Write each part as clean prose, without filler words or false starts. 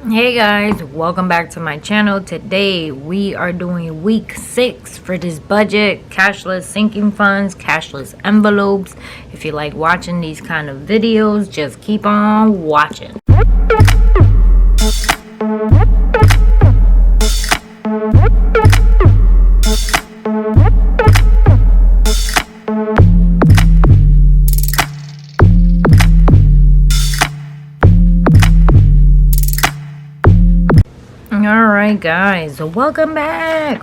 Hey guys, welcome back to my channel. Today we are doing week 6 for this budget, cashless sinking funds, cashless envelopes. If you like watching these kind of videos, just keep on watching. Alright guys, welcome back.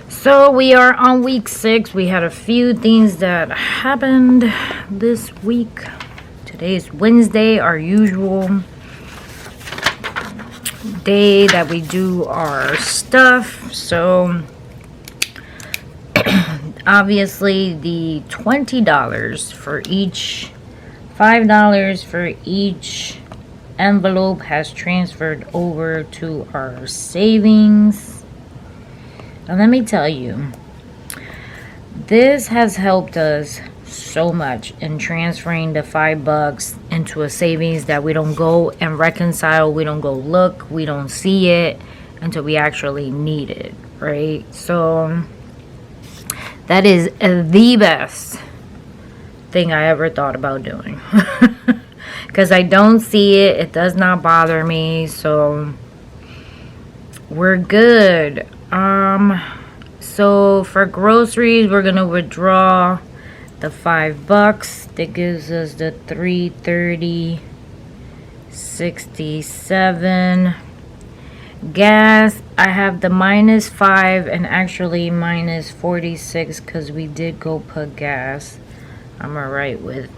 So we are on week 6. We had a few things that happened this week. Today's Wednesday, our usual day that we do our stuff. So obviously the $20 for each, $5 for each envelope has transferred over to our savings. And let me tell you, this has helped us so much in transferring the $5 into a savings that we don't go and reconcile, we don't go look, we don't see it until we actually need it, right? So that is the best thing I ever thought about doing. Because I don't see it, it does not bother me, so we're good. So for groceries, we're gonna withdraw the $5. That gives us the $330.67. Gas, I have the -5 and actually -46 because we did go put gas. I'm alright with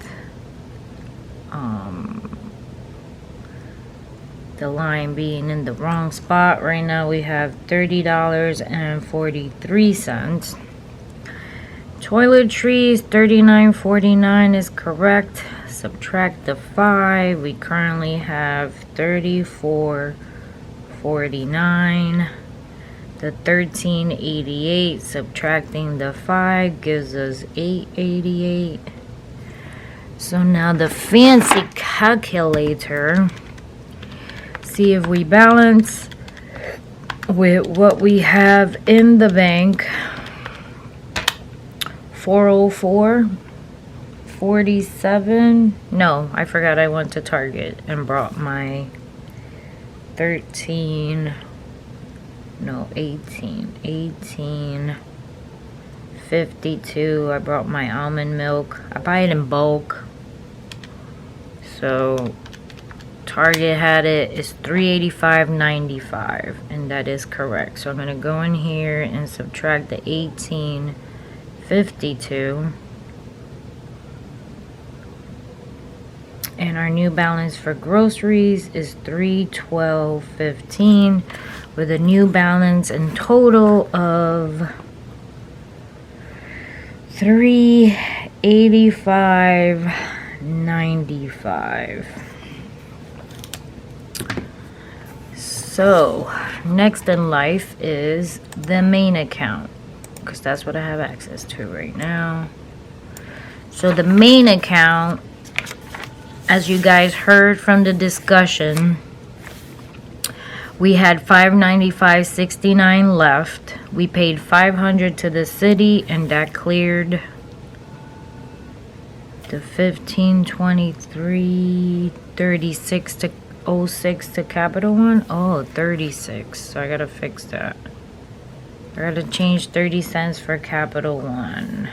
the line being in the wrong spot. Right now we have $30.43. Toiletries, $39.49 is correct. Subtract the 5, we currently have $34.49. The $13.88 subtracting the 5 gives us $8.88. So now the fancy calculator, see if we balance with what we have in the bank. 404.47. No, I forgot I went to Target and brought my 18.52. I brought my almond milk. I buy it in bulk. So Target had it. It's $385.95, and that is correct. So I'm gonna go in here and subtract the 18.52, and our new balance for groceries is $312.15, with a new balance in total of $385.95. So next in life is the main account, because that's what I have access to right now. So the main account, as you guys heard from the discussion, we had $595.69 left. We paid $500 to the city, and that cleared the $15.23.36 to 06 to Capital One. Oh, 36. So I gotta fix that. I gotta change 30 cents for Capital One.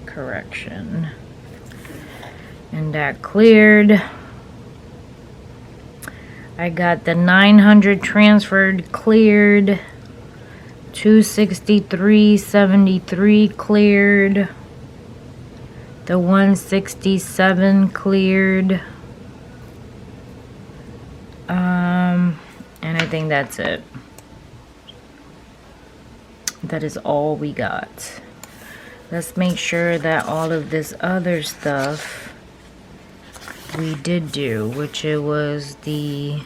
Correction. And that cleared. I got the 900 transferred, cleared. 263.73 cleared. The 167 cleared. And I think that's it. That is all we got. Let's make sure that all of this other stuff we did do, which it was the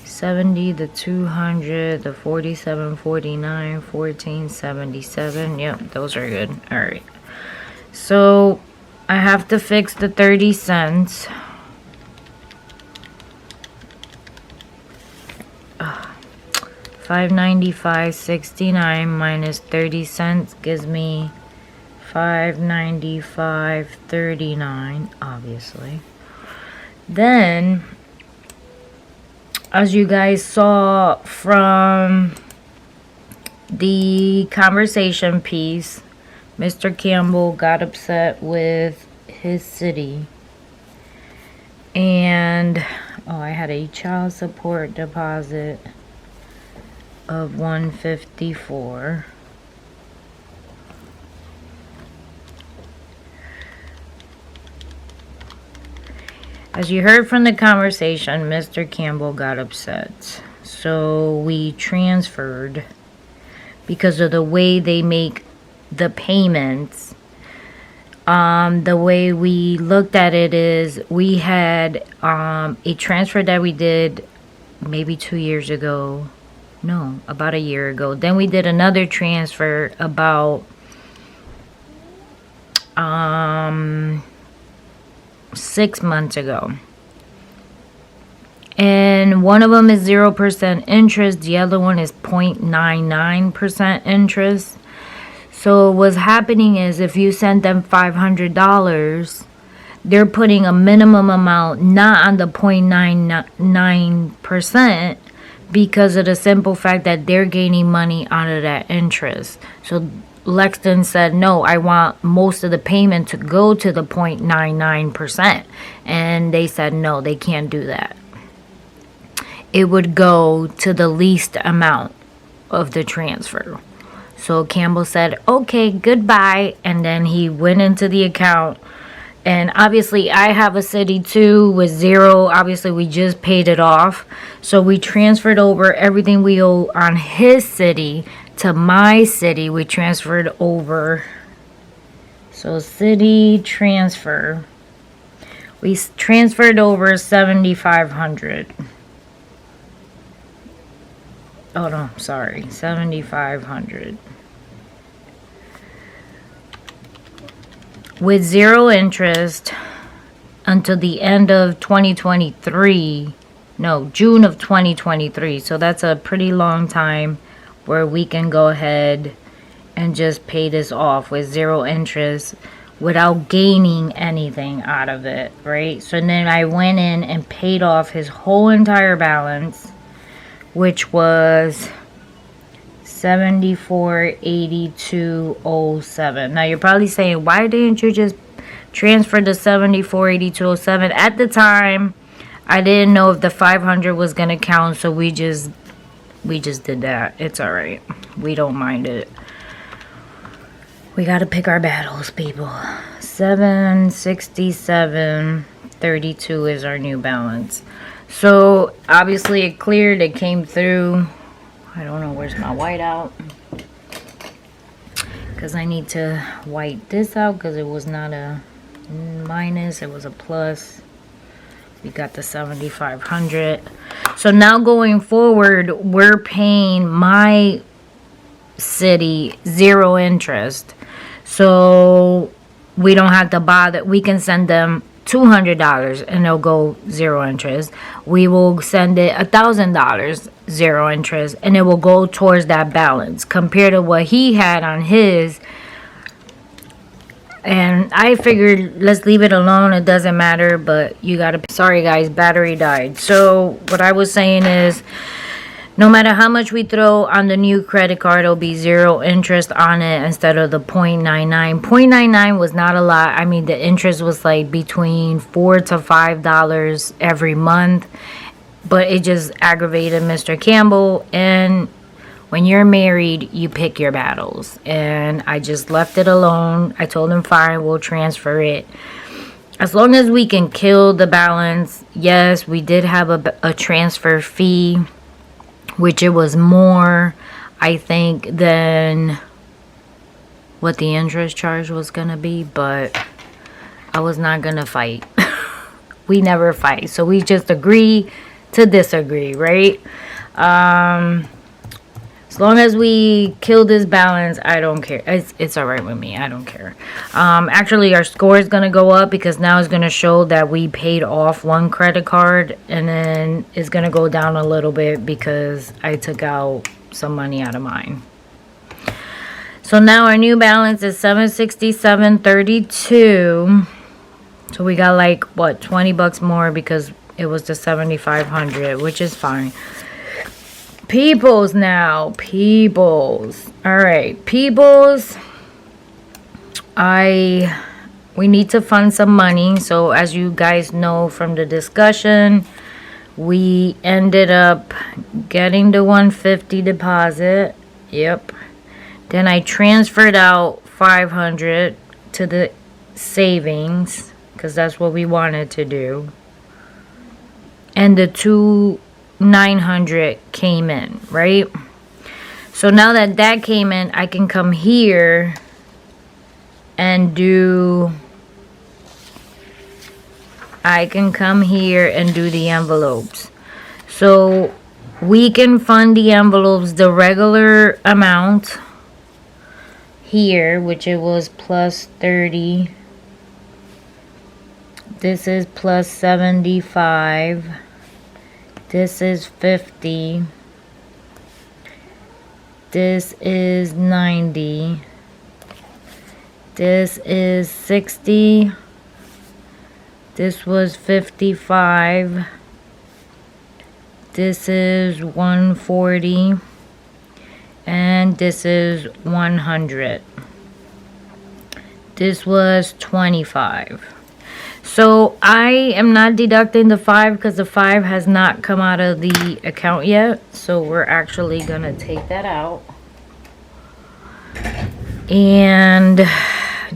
70, the 200, the 47.49, 14.77. Yep, those are good. All right. So I have to fix the 30 cents. $595.69 minus 30 cents gives me $595.39, obviously. Then, as you guys saw from the conversation piece, Mr. Campbell got upset with his city. And, I had a child support deposit of $154. As you heard from the conversation, Mr. Campbell got upset. So we transferred, because of the way they make the payments. The way we looked at it is, we had a transfer that we did maybe 2 years ago. No, about a year ago. Then we did another transfer about 6 months ago. And one of them is 0% interest. The other one is 0.99% interest. So what's happening is, if you send them $500, they're putting a minimum amount not on the 0.99%, because of the simple fact that they're gaining money out of that interest. So Lexington said, no, I want most of the payment to go to the 0.99%. And they said, no, they can't do that. It would go to the least amount of the transfer. So Campbell said, okay, goodbye. And then he went into the account. And obviously, I have a city too with zero. Obviously, we just paid it off. So we transferred over everything we owe on his city to my city. We transferred over. So city transfer. We transferred over $7,500. Oh no, sorry, $7,500. With zero interest until the end of 2023. No, June of 2023. So that's a pretty long time where we can go ahead and just pay this off with zero interest without gaining anything out of it, right? So then I went in and paid off his whole entire balance, which was $74.8207. Now you're probably saying, why didn't you just transfer the $74.8207? At the time, I didn't know if the 500 was gonna count, so we just did that. It's all right. We don't mind it. We gotta pick our battles, people. $767.32 is our new balance. So obviously it cleared, it came through. I don't know, where's my white out? Because I need to white this out, because it was not a minus, it was a plus. We got the 7,500. So now going forward, we're paying my city zero interest. So we don't have to bother. We can send them $200 and it'll go zero interest. We will send it $1,000 zero interest, and it will go towards that balance compared to what he had on his. And I figured, let's leave it alone, it doesn't matter. But you gotta, sorry guys, battery died. So what I was saying is, no matter how much we throw on the new credit card, it'll be zero interest on it instead of the 0.99. 0.99 was not a lot. I mean, the interest was like between $4 to $5 every month. But it just aggravated Mr. Campbell. And when you're married, you pick your battles. And I just left it alone. I told him, fine, we'll transfer it. As long as we can kill the balance. Yes, we did have a transfer fee, which it was more, I think, than what the interest charge was going to be. But I was not going to fight. We never fight. So we just agree to disagree, right? As long as we kill this balance, I don't care. It's all right with me. I don't care. Actually, our score is going to go up because now it's going to show that we paid off one credit card. And then it's going to go down a little bit because I took out some money out of mine. So now our new balance is $767.32. So we got like, what, 20 bucks more because it was the 7,500, which is fine. Peoples now. Peoples. Alright, peoples. We need to fund some money. So as you guys know from the discussion, we ended up getting the 150 deposit. Yep. Then I transferred out 500 to the savings because that's what we wanted to do. And the 2,900 came in, right? So now that that came in, I can come here and do the envelopes. So we can fund the envelopes the regular amount here, which it was plus 30. This is plus 75. This is 50. This is 90. This is 60. This was 55. This is 140. And this is 100. This was 25. So I am not deducting the 5 because the 5 has not come out of the account yet. So we're actually going to take that out. And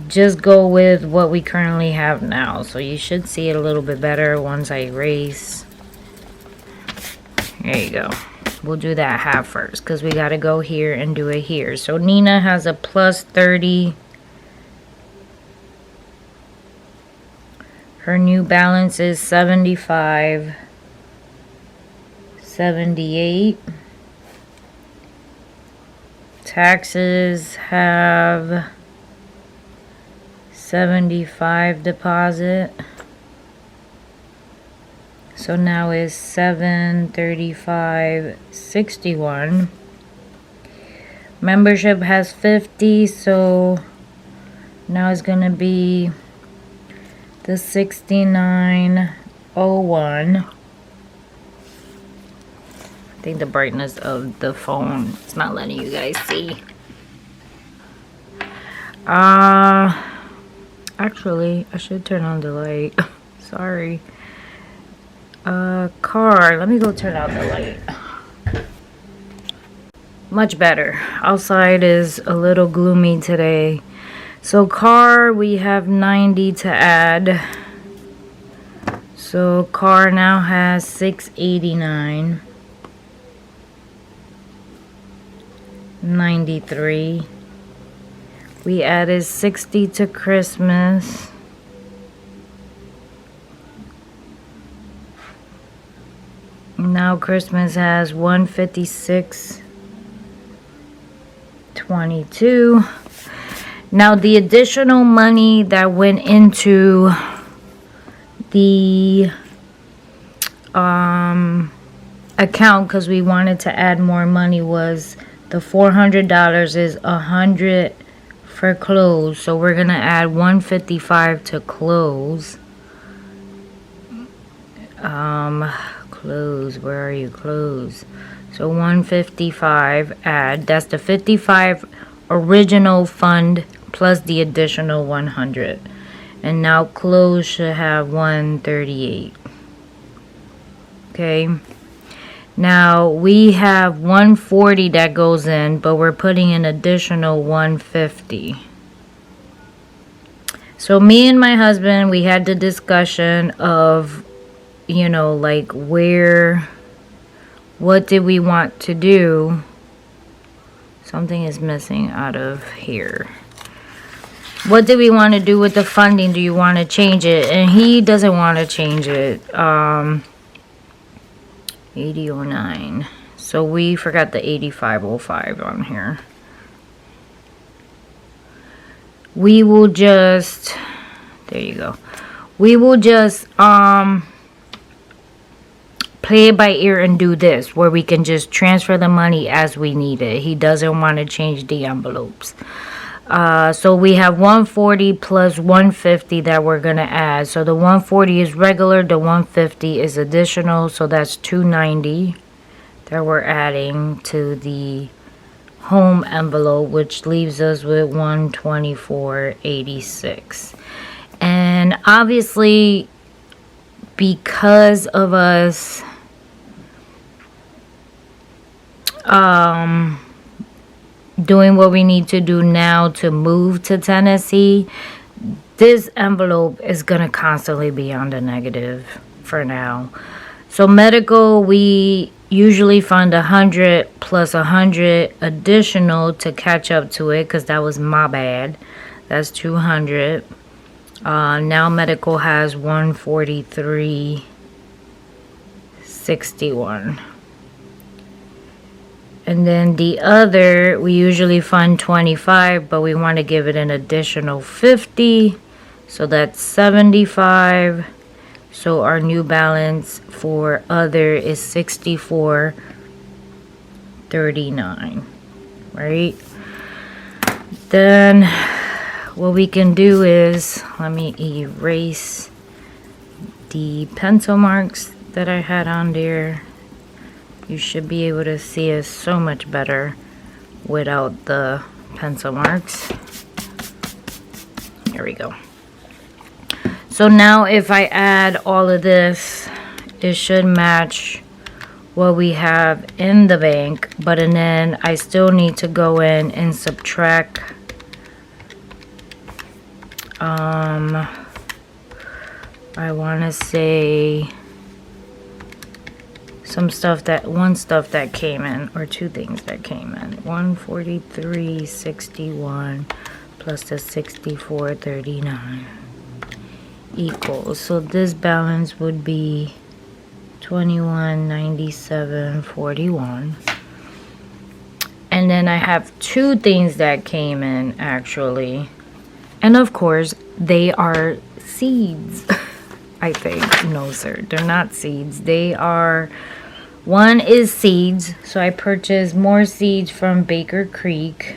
just go with what we currently have now. So you should see it a little bit better once I erase. There you go. We'll do that half first because we got to go here and do it here. So Nina has a plus 30. Her new balance is 75. 78. Taxes have 75 deposit. So now is 735.61. Membership has 50, so now it's gonna be the 69.01. I think the brightness of the phone is not letting you guys see. Actually, I should turn on the light. Sorry. Car, let me go turn out the light. Much better. Outside is a little gloomy today. So car, we have 90 to add. So car now has 689. 93. We added 60 to Christmas. Now Christmas has 156.22. Now the additional money that went into the account because we wanted to add more money was the $400 is 100 for clothes. So we're gonna add 155 to clothes. Clothes, where are you? Clothes. So 155 add. That's the 55 original fund plus the additional 100. And now clothes should have 138. Okay. Now we have 140 that goes in, but we're putting an additional 150. So me and my husband, we had the discussion of, you know, like what did we want to do? Something is missing out of here. What did we want to do with the funding? Do you want to change it? And he doesn't want to change it. 8009. So we forgot the 8505 on here. We will just, there you go. We will just play it by ear and do this, where we can just transfer the money as we need it. He doesn't want to change the envelopes. So we have 140 plus 150 that we're going to add. So the 140 is regular, the 150 is additional, so that's 290 that we're adding to the home envelope, which leaves us with 124.86. And obviously, because of us doing what we need to do now to move to Tennessee, this envelope is going to constantly be on the negative for now. So medical, we usually fund 100 plus 100 additional to catch up to it, because that was my bad. That's 200. Now medical has 143.61. And then the other, we usually fund 25, but we want to give it an additional 50. So that's 75. So our new balance for other is 64.39, right? Then what we can do is, let me erase the pencil marks that I had on there. You should be able to see it so much better without the pencil marks. There we go. So now if I add all of this, it should match what we have in the bank. But and then I still need to go in and subtract I want to say one stuff that came in, or two things that came in. 143.61 plus the 64.39 equals, so this balance would be 2197.41. And then I have two things that came in actually, and of course they are seeds. I think, no sir, they're not seeds. They are, one is seeds, so I purchased more seeds from Baker Creek.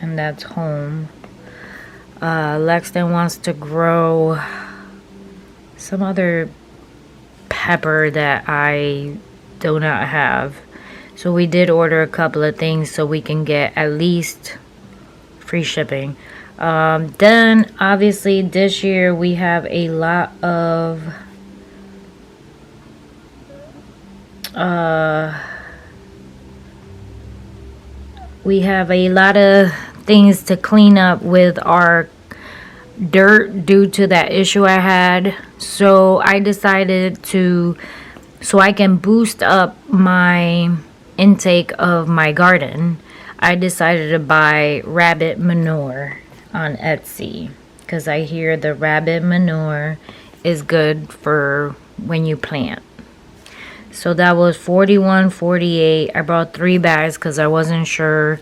And that's home. Lexton wants to grow some other pepper that I do not have. So we did order a couple of things so we can get at least free shipping. Then obviously this year we have a lot of things to clean up with our dirt due to that issue I had. So I decided to, so I can boost up my intake of my garden, I decided to buy rabbit manure on Etsy, because I hear the rabbit manure is good for when you plant. So that was $41.48. I brought 3 bags because I wasn't sure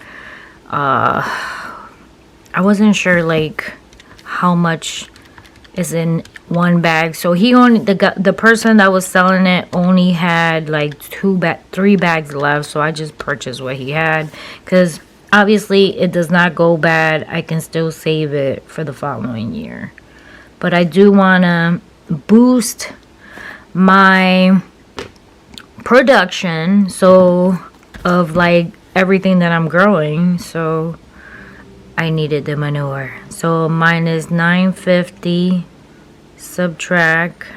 like how much is in one bag. So he only, the person that was selling it only had like 3 bags left, so I just purchased what he had, because obviously it does not go bad. I can still save it for the following year. But I do want to boost my production, so of like everything that I'm growing, so I needed the manure. So mine is $9.50 subtract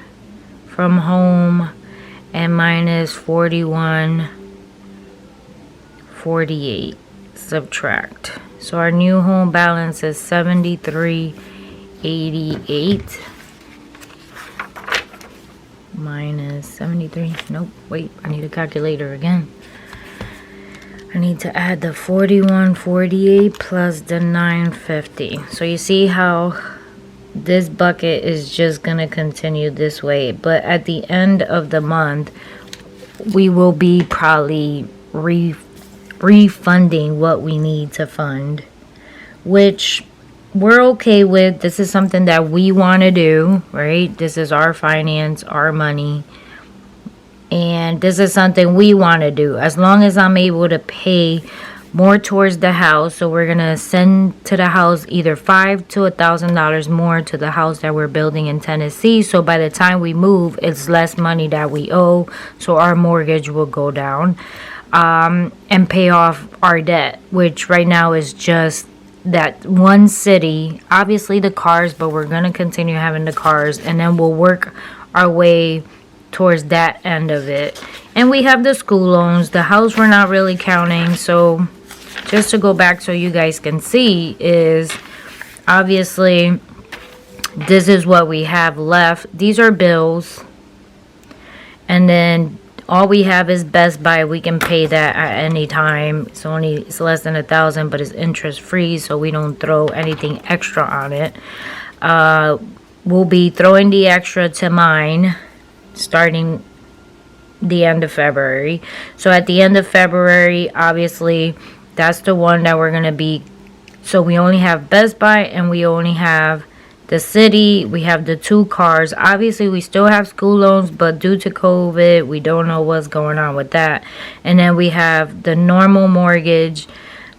from home, and mine is $41.48 subtract. So our new home balance is $73.88 minus 73. Nope, wait, I need a calculator again. I need to add the 41.48 plus the 9.50. So you see how this bucket is just gonna continue this way, but at the end of the month we will be probably refunding what we need to fund, which we're okay with. This is something that we want to do, right? This is our finance, our money. And this is something we want to do. As long as I'm able to pay more towards the house. So we're going to send to the house either $500 to $1,000 more to the house that we're building in Tennessee. So by the time we move, it's less money that we owe. So our mortgage will go down. And pay off our debt, which right now is just that one city. Obviously the cars, but we're going to continue having the cars. And then we'll work our way towards that end of it. And we have the school loans. The house we're not really counting. So just to go back so you guys can see is obviously this is what we have left. These are bills. And then all we have is Best Buy. We can pay that at any time. It's less than $1,000, but it's interest free, so we don't throw anything extra on it. We'll be throwing the extra to mine starting the end of February. So at the end of February, obviously, that's the one that we're going to be. So we only have Best Buy and we only have the city. We have the 2 cars. Obviously, we still have school loans, but due to COVID, we don't know what's going on with that. And then we have the normal mortgage,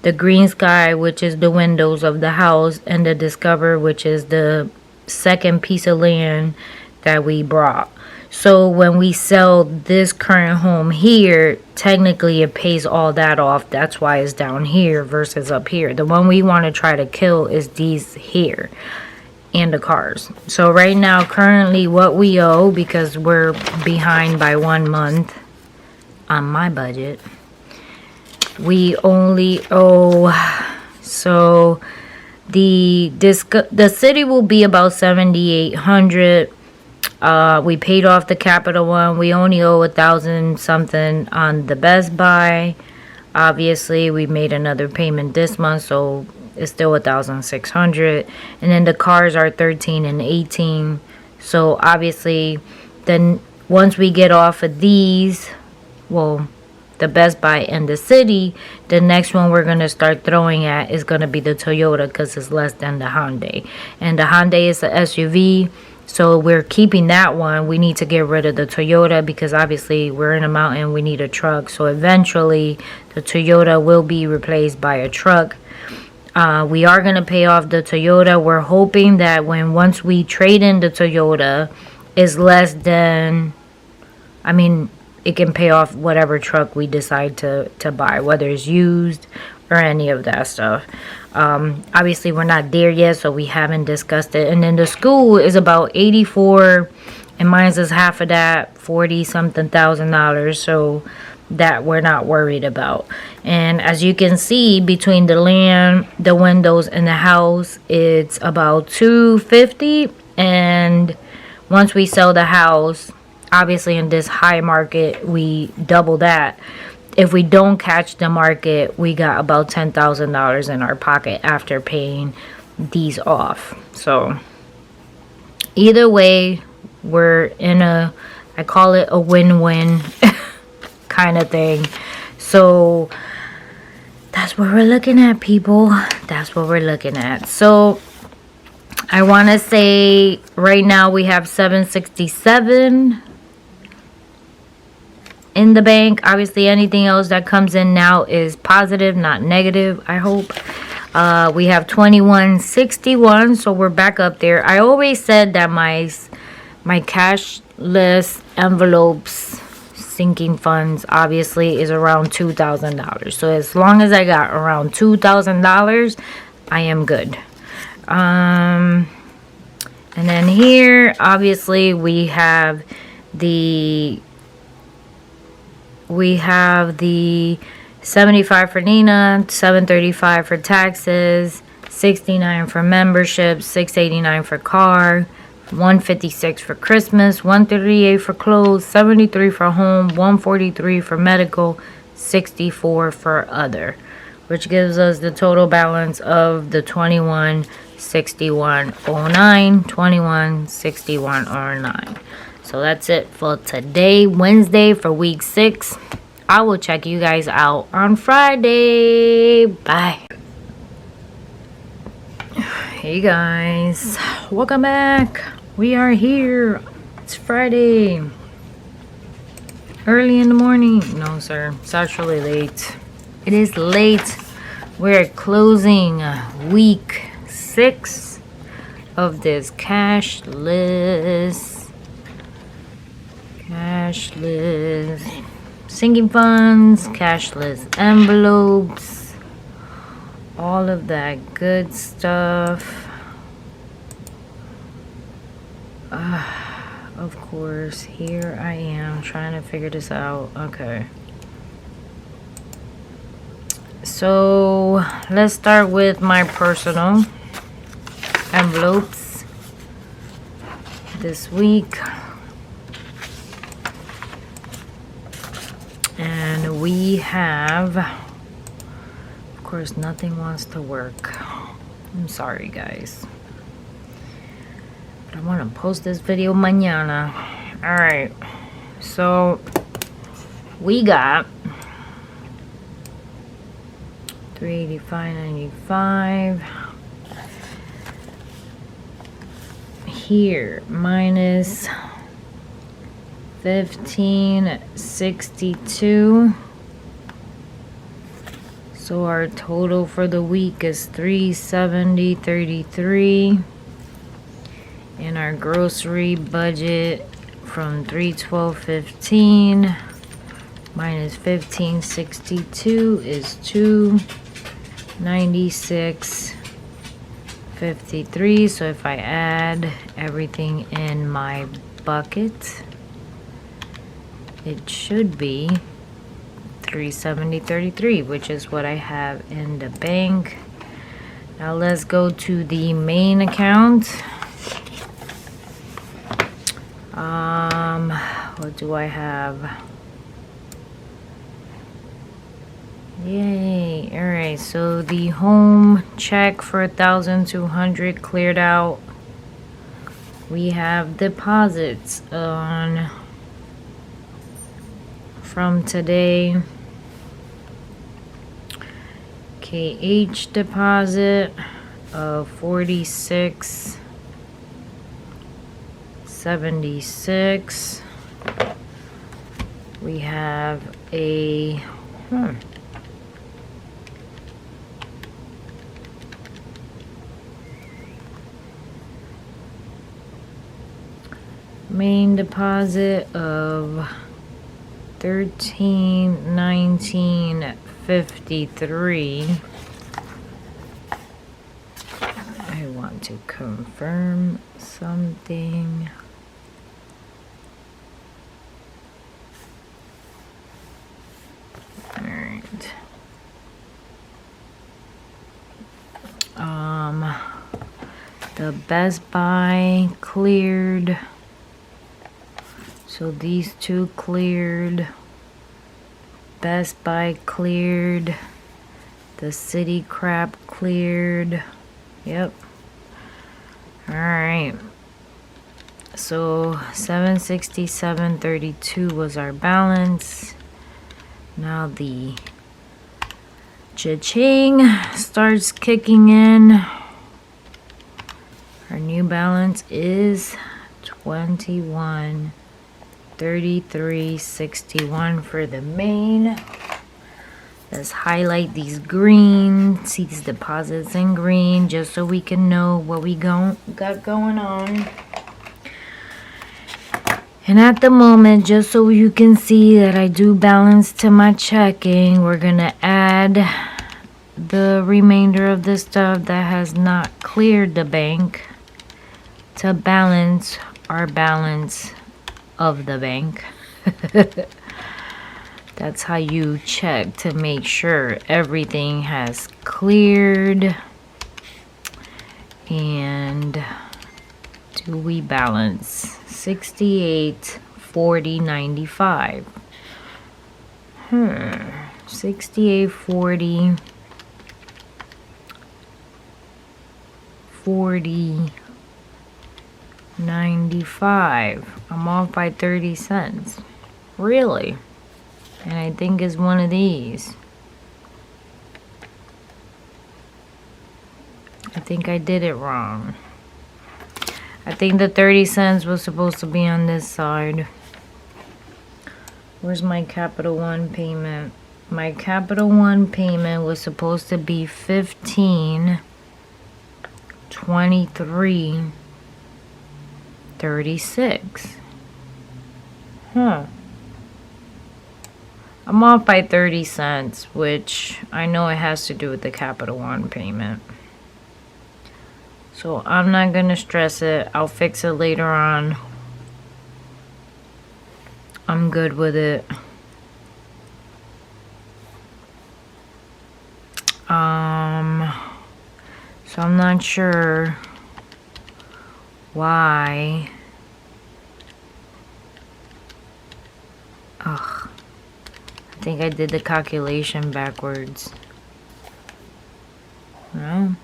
the Green Sky, which is the windows of the house, and the Discover, which is the second piece of land that we brought. So when we sell this current home here, technically it pays all that off. That's why it's down here versus up here. The one we want to try to kill is these here and the cars. So right now, currently what we owe, because we're behind by 1 month on my budget, we only owe, so the city will be about $7,800. We paid off the Capital One. We only owe $1,000 something on the Best Buy. Obviously, we made another payment this month, so it's still $1,600. And then the cars are 13 and 18. So obviously, then once we get off of these, well, the Best Buy and the city, the next one we're going to start throwing at is going to be the Toyota, because it's less than the Hyundai. And the Hyundai is the SUV. So we're keeping that one. We need to get rid of the Toyota because obviously we're in a mountain. We need a truck. So eventually the Toyota will be replaced by a truck. We are going to pay off the Toyota. We're hoping that once we trade in the Toyota, is less than, I mean, it can pay off whatever truck we decide to buy, whether it's used or any of that stuff. Obviously we're not there yet, so we haven't discussed it. And then the school is about 84, and mine is half of that, 40 something $1,000, so that we're not worried about. And as you can see, between the land, the windows, and the house, it's about $250. And once we sell the house, obviously in this high market, we double that. If we don't catch the market, we got about $10,000 in our pocket after paying these off. So either way, we're in a, I call it a win-win kind of thing. So that's what we're looking at, people. That's what we're looking at. So I want to say right now we have $767 in the bank. Obviously anything else that comes in now is positive, not negative, I hope. We have $21.61, so we're back up there. I always said that my cashless envelopes sinking funds obviously is around $2,000. So as long as I got around $2,000, I am good. And then here obviously we have the 75 for Nina, $735 for taxes, $69 for membership, $689 for car, $156 for Christmas, $138 for clothes, $73 for home, $143 for medical, $64 for other, which gives us the total balance of the $2161.09, $2161.09. So that's it for today, Wednesday, for week 6. I will check you guys out on Friday. Bye. Hey guys, welcome back. We are here. It's Friday. Early in the morning. No, sir. It's actually late. It is late. We're closing week 6 of this cashless sinking funds, cashless envelopes, all of that good stuff. Of course, here I am trying to figure this out. Okay. So let's start with my personal envelopes this week. And we have, of course, nothing wants to work. I'm sorry, guys. But I want to post this video mañana. Alright. So, we got $385.95. Here, minus $15.62. So our total for the week is $370.33. And our grocery budget from $312.15 minus $15.62 is $296.53. So if I add everything in my bucket, it should be $370.33, which is what I have in the bank. Now let's go to the main account. What do I have? Yay. All right, so the home check for $1,200 cleared out. We have deposits on from today. KH deposit of $46.76. We have a main deposit of $13.19.53. I want to confirm something. All right. The Best Buy cleared. So these two cleared. Best Buy cleared. The City Crap cleared. Yep. Alright. So $767.32 was our balance. Now the cha-ching starts kicking in. Our new balance is $21.33.61 for the main. Let's highlight these green, see these deposits in green, just so we can know what we got going on. And at the moment, just so you can see that I do balance to my checking, we're gonna add the remainder of the stuff that has not cleared the bank to balance our balance of the bank. That's how you check to make sure everything has cleared. And do we balance? $68.40.95. 68.40 $40.95. I'm off by 30 cents. Really? And I think it's one of these. I think I did it wrong. I think the 30 cents was supposed to be on this side. Where's my Capital One payment? My Capital One payment was supposed to be 15.23.36. Huh. I'm off by 30 cents, which I know it has to do with the Capital One payment. So I'm not going to stress it. I'll fix it later on. I'm good with it. So I'm not sure why. Ugh. I think I did the calculation backwards. No.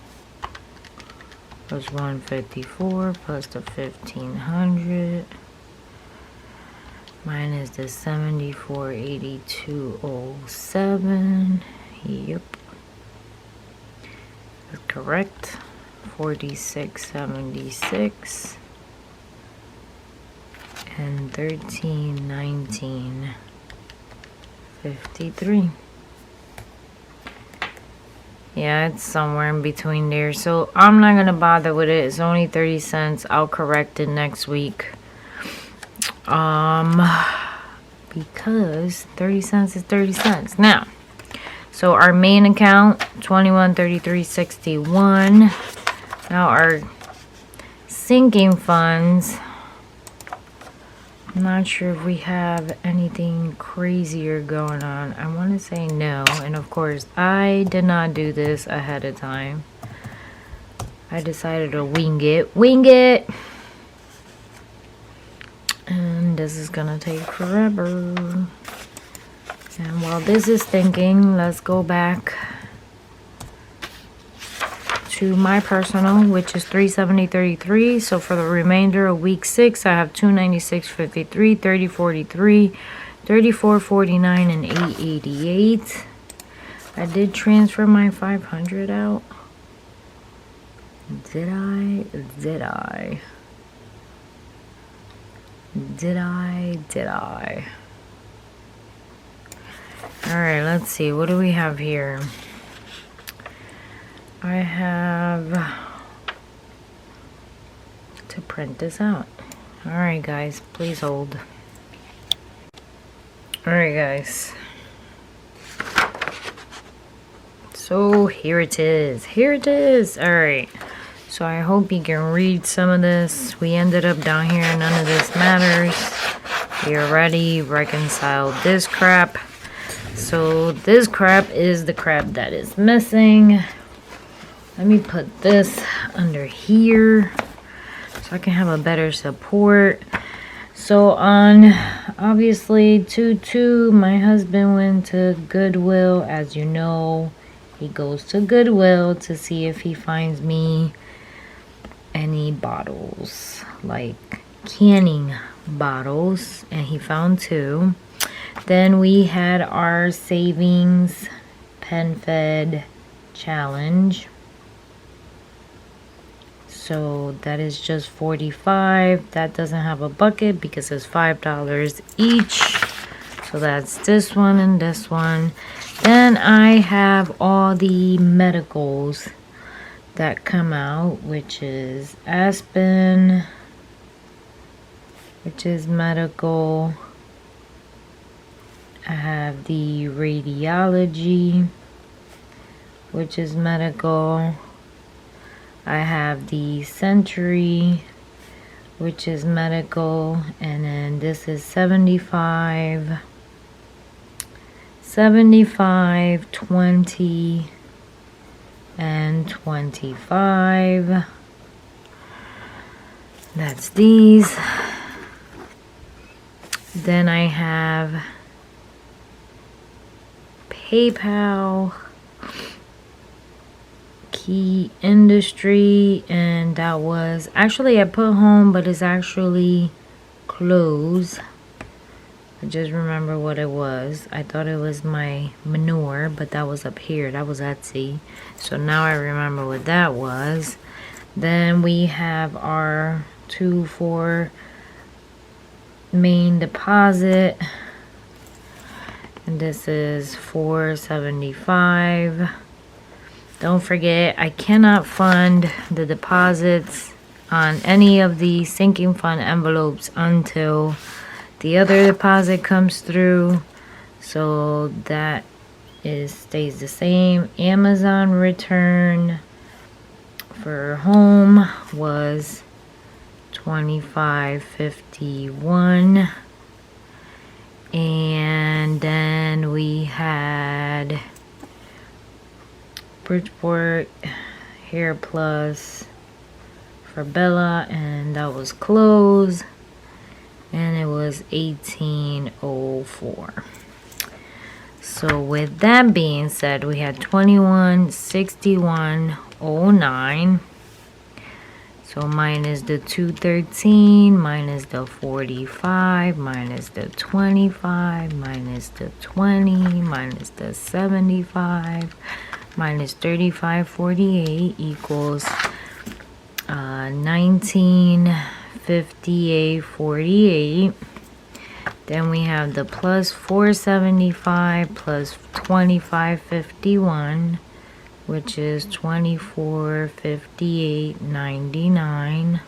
Plus 154 plus the 1500 minus the 7482.07. Yep. That's correct. 46.76 and 13.19.53. Yeah, it's somewhere in between there. So I'm not gonna bother with it. It's only 30 cents. I'll correct it next week. Because 30 cents is 30 cents. Now, so our main account, 2133.61. Now our sinking funds, I'm not sure if we have anything crazier going on. I want to say no. And of course, I did not do this ahead of time. I decided to wing it. Wing it! And this is gonna take forever. And while this is thinking, let's go back to my personal, which is 370.33. So for the remainder of week 6, I have 296.53, 30.43, 34.49, and 8.88. I did transfer my 500 out. Did I? Alright, let's see. What do we have here? I have to print this out. Alright, guys. Please hold. Alright, guys. So, here it is. Alright. So, I hope you can read some of this. We ended up down here. None of this matters. We already reconciled this crap. So, this crap is the crap that is missing. Let me put this under here so I can have a better support. So on, obviously, 2-2, my husband went to Goodwill. As you know, he goes to Goodwill to see if he finds me any bottles, like canning bottles, and he found 2. Then we had our savings pen fed challenge. So that is just 45. That doesn't have a bucket because it's $5 each. So that's this one and this one. Then I have all the medicals that come out, which is Aspen, which is medical. I have the radiology, which is medical. I have the Century, which is medical, and then this is 75, 20, and 25. That's these. Then I have PayPal, Key Industry, and that was actually I put home, but it's actually closed. I just remember what it was. I thought it was my manure, but that was up here. That was Etsy. So now I remember what that was. Then we have our 2-4 main deposit. And this is $4.75. Don't forget, I cannot fund the deposits on any of the sinking fund envelopes until the other deposit comes through. So that stays the same. Amazon return for home was $25.51. And then we had Bridgeport Hair Plus for Bela, and that was closed, and it was $18.04. So with that being said, we had $21.61.09. So minus the 213, minus the 45, minus the 25, minus the 20, minus the 75, minus 35.48 equals 1958.48. Then we have the plus 475 plus 2551, which is 2458.99,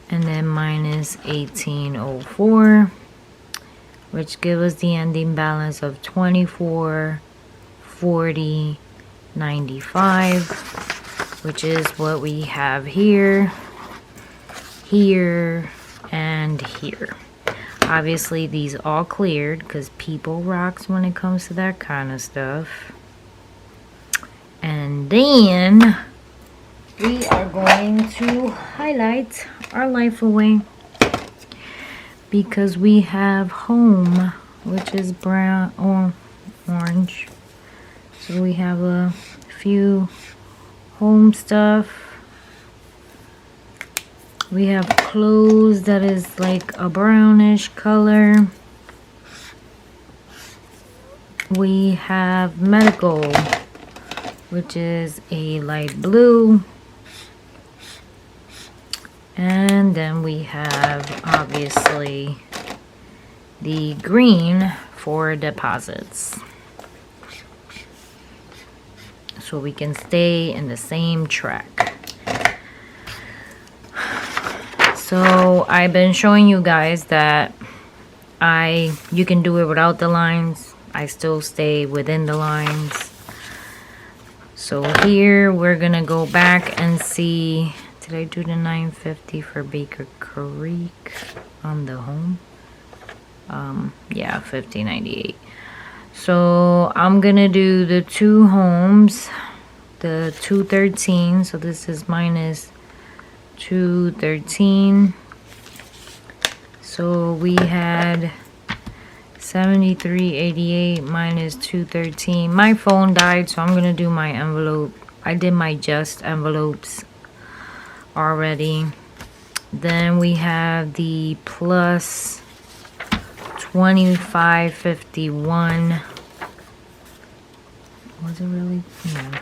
and then minus 1804, which gives us the ending balance of 2440.95, which is what we have here, here, and here. Obviously these all cleared because people rocks when it comes to that kind of stuff. And then we are going to highlight our life away because we have home, which is brown or orange. So we have a few home stuff. We have clothes that is like a brownish color. We have medical, which is a light blue. And then we have obviously the green for deposits. So we can stay in the same track. So I've been showing you guys that you can do it without the lines. I still stay within the lines. So here we're gonna go back and see, did I do the 950 for Baker Creek on the home? Yeah, 5098. So I'm gonna do the two homes, the 213. So this is minus 213. So we had 73.88 minus 213. My phone died, so I'm gonna do my envelope. I did my just envelopes already. Then we have the plus 2551. Was it really? Yeah.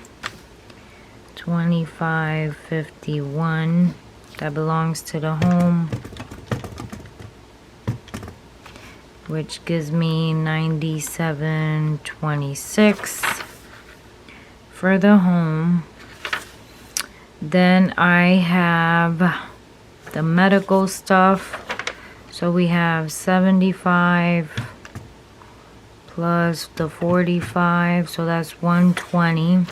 2551. That belongs to the home, which gives me 97.26 for the home. Then I have the medical stuff. So we have 75 plus the 45, so that's 120.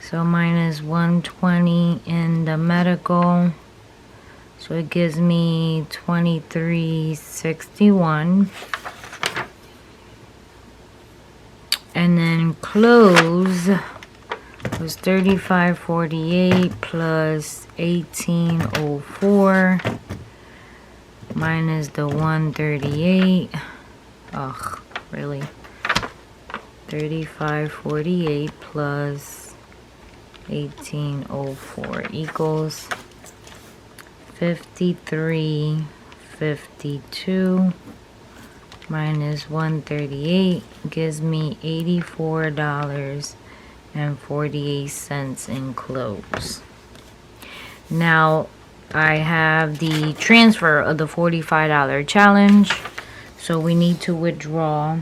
So minus 120 in the medical. So it gives me 2361. And then clothes was 3548 plus 1804 minus the 138. Ugh, really? 3548 plus 1804 equals 5352. minus 138 gives me $84.48 in close. Now I have the transfer of the $45 challenge, so we need to withdraw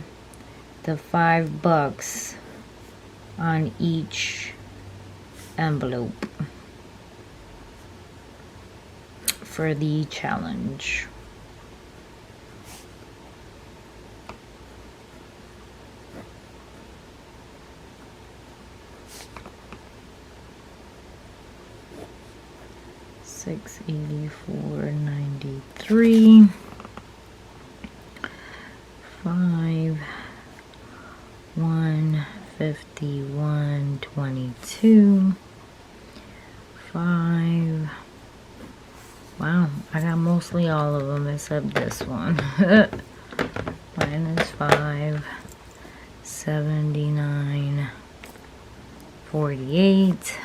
the $5 on each envelope for the challenge. $684.93. 151.22. 5. Wow, I got mostly all of them except this one. Minus 5. 79.48.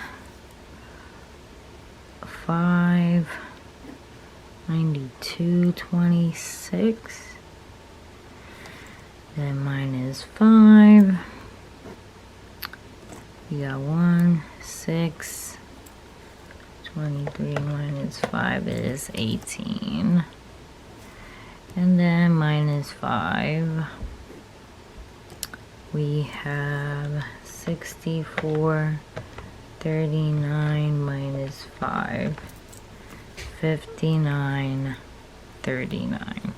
5. 92.26. Then minus 5. You got 1, 6, 23 minus 5 is 18. And then minus 5. We have 64.39 minus 5. 59.39.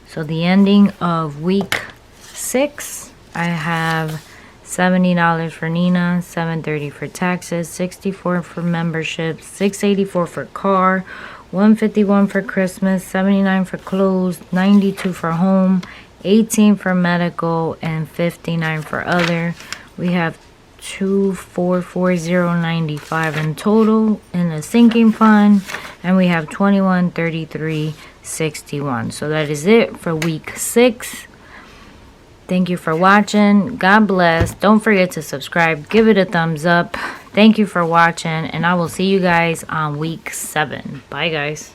So the ending of week 6, I have $70 for Nina, $730 for taxes, $64 for membership, $684 for car, $151 for Christmas, $79 for clothes, $92 for home, $18 for medical, and $59 for other. We have $2,440.95 in total in the sinking fund, and we have $2133.61. So that is it for week 6. Thank you for watching. God bless. Don't forget to subscribe. Give it a thumbs up. Thank you for watching, and I will see you guys on week 7. Bye, guys.